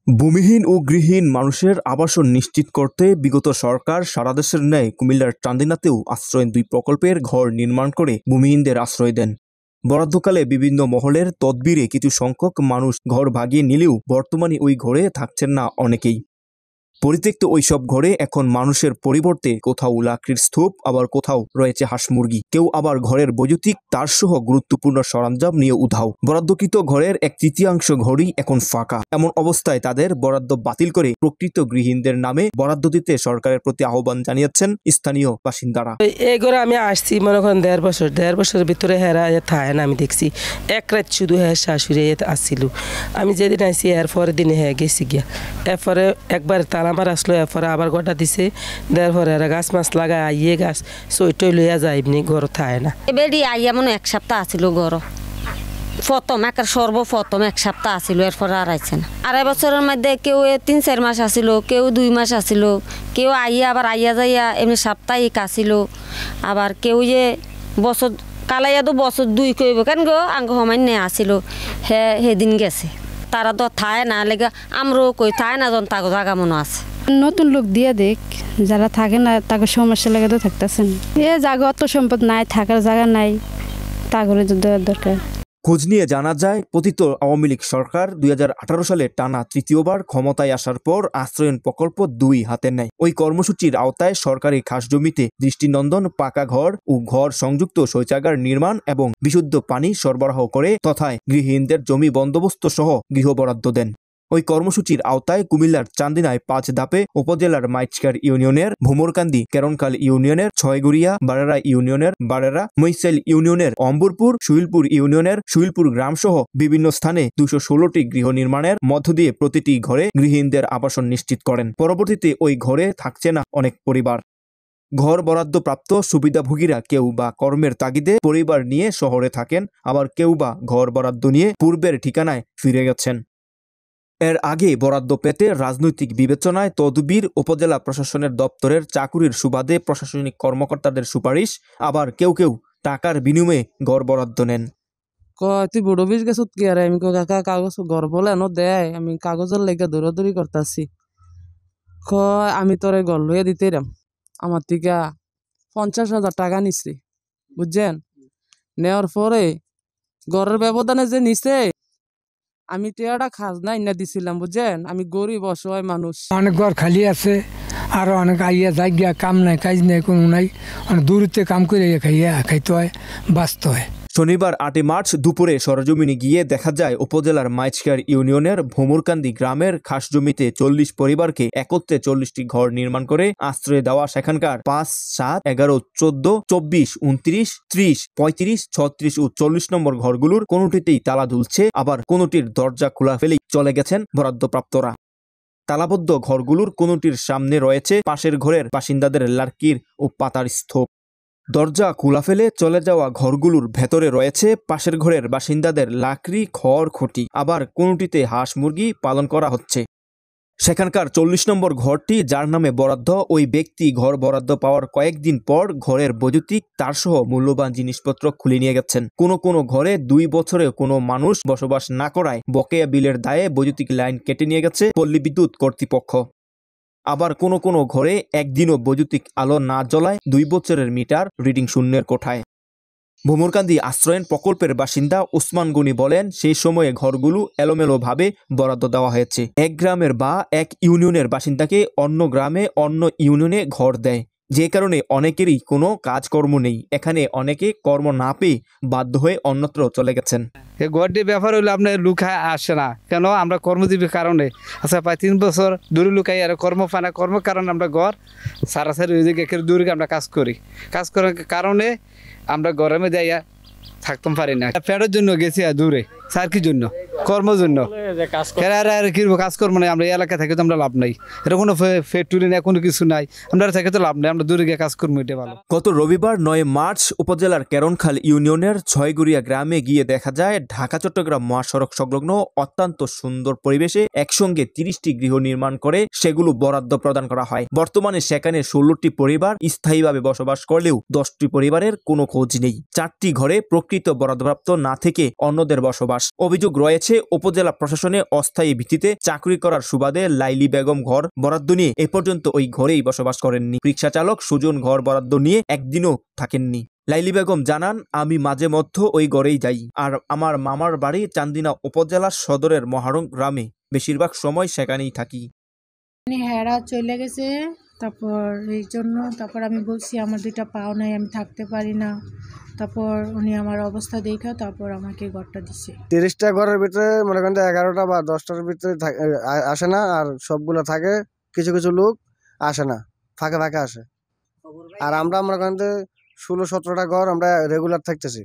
ভূমিহীন ও গৃহহীন মানুষের আবাসন নিশ্চিত করতে বিগত সরকার সারা দেশের ন্যায় কুমিল্লার চান্দিনাতেও আশ্রয় ২ প্রকল্পের ঘর নির্মাণ করে ভূমিহীনদের আশ্রয় দেন। বরাদ্দকালে বিভিন্ন মহলের তদবিরে কিছু সংখ্যক মানুষ ঘর ভাগিয়ে নিলেও বর্তমানে ওই ঘরে থাকছেন না অনেকেই। পরিত্যক্ত ওইসব ঘরে এখন মানুষের পরিবর্তে কোথাও লাকড়ির স্তূপ, আবার কোথাও রয়েছে হাঁস মুরগি, কেউ আবার ঘরের বৈদ্যুতিক তারসহ গুরুত্বপূর্ণ সরঞ্জাম নিয়ে উধাও। বরাদ্দকৃত ঘরের 1/3 ঘরই এখন ফাঁকা। এমন অবস্থায় তাদের বরাদ্দ বাতিল করে প্রকৃত গৃহহীনদের নামে বরাদ্দ দিতে সরকারের প্রতি আহ্বান জানিয়েছেন স্থানীয় বাসিন্দারা। এই ঘরে আমি আসছি মনে করেন 1.5 বছরের ভিতরে হেরা থাকে না। আমি দেখছি এক রাত শুধু হ্যাঁ শাশুড়ি আসছিল। আমি যেদিন আসছি এর পরের দিনে হ্যাঁ গেছি গিয়া, এরপরে একবার আমার আসলো, এরপরে আবার গোটা দিছে, দেওয়ার পরে গাছ মাছ লাগায় আইয়ে গাছ সইটই লইয়া যায়, এমনি গরু থাকে না। এবারে আইয়া মনে 1 সপ্তাহ আসিল গরু, প্রথম একের সর্বপ্রথম 1 সপ্তাহ আসিল, এরপরে আর আইছে না। 2.5 বছরের মধ্যে কেউ 3-4 মাস আসিল, কেউ 2 মাস আসিল, কেউ আইয়া আবার আইয়া যাইয়া এমনি সাপ্তাহিক আসিল, আবার কেউ যে বছর কালাইয়া তো বছর 2 কইব কেন গো আঙ্গ সমান্য আসিল, সেদিন গেছে। তারা তো থায় না লেগে আমরাও কই থায় না, যখন তাকে জায়গা মনে আছে। নতুন লোক দিয়ে দেখ, যারা থাকে না তাকে সমস্যা লেগে তো থাকতেছেন। এ জায়গা অত সম্পদ নাই, থাকার জায়গা নাই, তাগরে তো দেওয়ার দরকার। খোঁজ নিয়ে জানা যায়, পতিত আওয়ামী লীগ সরকার 2018 সালে টানা তৃতীয়বার ক্ষমতায় আসার পর আশ্রয়ন প্রকল্প 2 হাতে নেয়। ওই কর্মসূচির আওতায় সরকারি খাস জমিতে দৃষ্টিনন্দন পাকা ঘর ও ঘর সংযুক্ত শৌচাগার নির্মাণ এবং বিশুদ্ধ পানি সরবরাহ করে তথায় গৃহহীনদের জমি বন্দোবস্ত সহ গৃহ বরাদ্দ দেন। ওই কর্মসূচির আওতায় কুমিল্লার চান্দিনায় 5 ধাপে উপজেলার মাইচকার ইউনিয়নের ভোমরকান্দি, কেরনখাল ইউনিয়নের ছয়গুড়িয়া, বারেরা ইউনিয়নের বারেরা, মৈসাইল ইউনিয়নের অম্বরপুর, শুইলপুর ইউনিয়নের শুইলপুর গ্রাম সহ বিভিন্ন স্থানে 216টি গৃহ নির্মাণের মধ্য দিয়ে প্রতিটি ঘরে গৃহহীনদের আবাসন নিশ্চিত করেন। পরবর্তীতে ওই ঘরে থাকছে না অনেক পরিবার। ঘর বরাদ্দপ্রাপ্ত সুবিধাভোগীরা কেউ বা কর্মের তাগিদে পরিবার নিয়ে শহরে থাকেন, আবার কেউ বা ঘর বরাদ্দ নিয়ে পূর্বের ঠিকানায় ফিরে গেছেন। এর আগে বরাদ্দ পেতে রাজনৈতিক বিবেচনায় তদবির, উপজেলা প্রশাসনের দপ্তরের চাকুরির সুবাদে প্রশাসনিক কর্মকর্তাদের সুপারিশ, আবার কেউ কেউ টাকার বিনিময়ে ঘর বরাদ্দ নেন। তুই বড় বিষ গেছত কি আর আমি কাকা কাগজ ঘর বলে এনো দেয়, আমি কাগজের লেগে দৌড়াদৌড়ি করতেছি। আমি তোরে ঘর লইয়া দিতে রাম, আমার থেকে 50,000 টাকা নিচ্ছি, বুঝছেন? নেওয়ার পরে ঘরের ব্যবধানে যে নিছে, আমি টেয়াটা খাজনা ইনা দিছিলাম, বুঝছেন? আমি গরিব অসহায় মানুষ। অনেক ঘর খালি আছে, আর অনেক আইয়া যাই গিয়া, কাম নাই কাজ নাই কোনো নাই, অনেক দূরতে কাম করে খাইতে হয়, বাঁচতে হয়। শনিবার 8 মার্চ দুপুরে সরজমিনে গিয়ে দেখা যায় উপজেলার মাইচকার ইউনিয়নের ভোমরকান্দি গ্রামের খাস জমিতে 40 পরিবারকে একত্রে 40টি ঘর নির্মাণ করে আশ্রয় দেওয়া সেখানকার 5, 7, 11, 14, 24, 29, 30, 35, 36 ও 40 নম্বর ঘরগুলোর কোনোটিতেই তালা ঝুলছে, আবার কোনোটির দরজা খোলা ফেলেই চলে গেছেন বরাদ্দপ্রাপ্তরা। তালাবদ্ধ ঘরগুলোর কোনোটির সামনে রয়েছে পাশের ঘরের বাসিন্দাদের লাকড়ির ও পাতার স্তূপ। দরজা খোলা ফেলে চলে যাওয়া ঘরগুলোর ভেতরে রয়েছে পাশের ঘরের বাসিন্দাদের লাকড়ি, খড়, খুঁটি, আবার কোনোটিতে হাঁস মুরগি পালন করা হচ্ছে। সেখানকার 40 নম্বর ঘরটি যার নামে বরাদ্দ, ওই ব্যক্তি ঘর বরাদ্দ পাওয়ার কয়েকদিন পর ঘরের বৈদ্যুতিক তারসহ মূল্যবান জিনিসপত্র খুলে নিয়ে গেছেন। কোনো ঘরে 2 বছরে কোনো মানুষ বসবাস না করায় বকেয়া বিলের দায়ে বৈদ্যুতিক লাইন কেটে নিয়ে গেছে পল্লী বিদ্যুৎ কর্তৃপক্ষ। আবার কোনো ঘরে একদিনও বৈদ্যুতিক আলো না জ্বলায় 2 বছরের মিটার রিডিং শূন্যের কোঠায়। ভোমরকান্দি আশ্রয়ন প্রকল্পের বাসিন্দা ওসমান গনি বলেন, সেই সময়ে ঘরগুলো এলোমেলোভাবে বরাদ্দ দেওয়া হয়েছে। এক গ্রামের বা এক ইউনিয়নের বাসিন্দাকে অন্য গ্রামে অন্য ইউনিয়নে ঘর দেয়, যে কারণে অনেকেরই কোনো কাজকর্ম নেই। এখানে অনেকে কর্ম না পেয়ে বাধ্য হয়ে অন্যত্র চলে গেছেন। এই ঘরটির ব্যাপার হইলে আপনার লুকায় আসে না কেন, আমরা কর্মজীবীর কারণে আচ্ছা প্রায় 3 বছর দূরে লুকাই আর কর্ম পায় না, কর্মের কারণে আমরা ঘর সারাসারি ওই জায়গায় দূরে আমরা কাজ করার কারণে আমরা গরমে যাইয়া থাকতে পারি না। ফ্যাটের জন্য গেছি আর দূরে, স্যার কি জন্য? কর্মের জন্য। কাজ কর্ম নাই, আমরা এলাকা থেকে তো আমরা লাভ নাই, এটা কোনো ফ্যাক্টরি নাই, কোনো কিছু নাই, আমরা থেকে তো লাভ নাই, আমরা দূরে গিয়ে কাজ করবো, এটা ভালো। গত রবিবার 9 মার্চ উপজেলার কেরনখাল ইউনিয়নের ছয়গুড়িয়া গ্রামে গিয়ে দেখা যায় ঢাকা চট্টগ্রাম মহাসড়ক সংলগ্ন অত্যন্ত সুন্দর পরিবেশে একসঙ্গে 30টি গৃহ নির্মাণ করে সেগুলো বরাদ্দ প্রদান করা হয়। বর্তমানে সেখানে 16টি পরিবার স্থায়ীভাবে বসবাস করলেও 10টি পরিবারের কোনো খোঁজ নেই। 4টি ঘরে প্রকৃত বরাদ্দপ্রাপ্ত না থেকে অন্যদের বসবাস। অভিযোগ রয়েছে উপজেলা প্রশাসনে অস্থায়ী ভিত্তিতে চাকরি করার সুবাদে লাইলি বেগম ঘর বরাদ্দ নিয়ে এ পর্যন্ত ওই ঘরেই বসবাস করেননি। রিকশা চালক সুজন ঘর বরাদ্দ নিয়ে একদিনও থাকেননি। লাইলি বেগম জানান, আমি মাঝে মধ্যে ওই ঘরেই যাই, আর আমার মামার বাড়ি চান্দিনা উপজেলা সদরের মহারং গ্রামে, বেশিরভাগ সময় সেখানেই থাকি। হেরা চলে গেছে, তারপর এই জন্য তারপর আমি বলছি আমার 2টা পাও নাই, আমি থাকতে পারি না। তারপর উনি আমার অবস্থা দেখা তারপর আমাকে ঘরটা দিছে। 30টা ঘরের ভিতরে মনে করেন 11টা বা 10টার ভিতরে আসে না, আর সবগুলো থাকে, কিছু কিছু লোক আসে না, ফাঁকে ফাঁকে আসে। আর আমরা মনে করেন 16-17টা ঘর আমরা রেগুলার থাকতেছি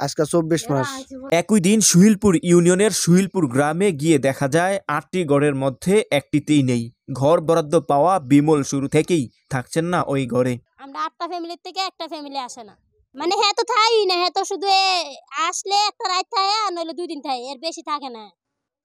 আজকে 24 মাস। একই দিন সুহিলপুর ইউনিয়নের সুহিলপুর গ্রামে গিয়ে দেখা যায় 8টি ঘরের মধ্যে একটিতেই নেই ঘর বরাদ্দ পাওয়া বিমল শুরু থেকেই থাকছেন না ওই ঘরে। আমরা 8টা ফ্যামিলির থেকে একটা ফ্যামিলি আসে না, মানে হ্যাঁ তো থাই না, হ্যাঁ তো শুধু আসলে একটা রাত থাকে আর নইলে 2 দিন থাকে, এর বেশি থাকে না।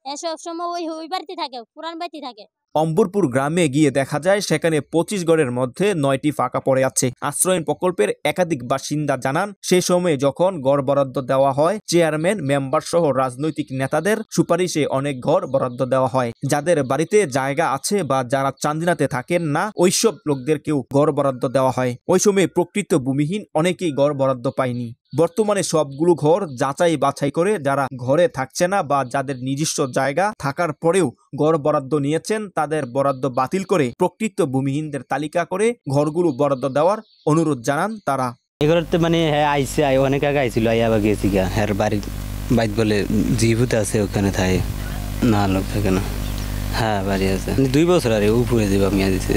এসব সময় ওই বাড়িতে থাকে, পুরান বাড়িতে থাকে। অম্বরপুর গ্রামে গিয়ে দেখা যায় সেখানে 25 ঘরের মধ্যে 9টি ফাঁকা পড়ে আছে। আশ্রয়ন প্রকল্পের একাধিক বাসিন্দা জানান, সে সময়ে যখন ঘর বরাদ্দ দেওয়া হয় চেয়ারম্যান মেম্বার সহ রাজনৈতিক নেতাদের সুপারিশে অনেক ঘর বরাদ্দ দেওয়া হয়। যাদের বাড়িতে জায়গা আছে বা যারা চান্দিনাতে থাকেন না ওইসব লোকদেরকেও ঘর বরাদ্দ দেওয়া হয়। ওই সময় প্রকৃত ভূমিহীন অনেকেই ঘর বরাদ্দ পায়নি। বর্তমানে সবগুলো ঘর যাচাই বাছাই করে যারা ঘরে থাকছে না বা যাদের নিজস্ব জায়গা থাকার পরেও ঘর বরাদ্দ নিয়েছেন তাদের বরাদ্দ বাতিল করে প্রকৃত ভূমিহীনদের তালিকা করে ঘরগুলো বরাদ্দ দেওয়ার অনুরোধ জানান তারা। এগুলোতে মানে হ্যাঁ আইসে অনেক আগে আইছিল, আবার গেছি গা, হ্যাঁ বাড়ির বাইত বলে জীবুত আছে ওখানে থাকে না, লোক থাকে না। হ্যাঁ বাড়ি আছে 2 বছর আরে উপরে যাবো আমি দিচ্ছি।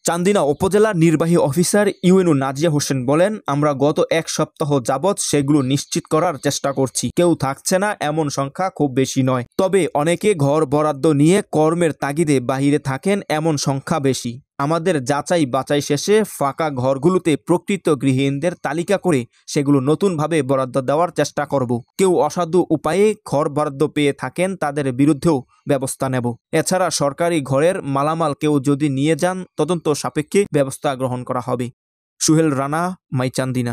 চান্দিনা উপজেলার নির্বাহী অফিসার ইউএনও নাজিয়া হোসেন বলেন, আমরা গত 1 সপ্তাহ যাবৎ সেগুলো নিশ্চিত করার চেষ্টা করছি। কেউ থাকছে না এমন সংখ্যা খুব বেশি নয়, তবে অনেকে ঘর বরাদ্দ নিয়ে কর্মের তাগিদে বাহিরে থাকেন এমন সংখ্যা বেশি। আমাদের যাচাই বাছাই শেষে ফাঁকা ঘরগুলোতে প্রকৃত গৃহহীনদের তালিকা করে সেগুলো নতুনভাবে বরাদ্দ দেওয়ার চেষ্টা করব। কেউ অসাধু উপায়ে ঘর বরাদ্দ পেয়ে থাকেন তাদের বিরুদ্ধেও ব্যবস্থা নেব। এছাড়া সরকারি ঘরের মালামাল কেউ যদি নিয়ে যান তদন্ত সাপেক্ষে ব্যবস্থা গ্রহণ করা হবে। সুহেল রানা, মাই চান্দিনা।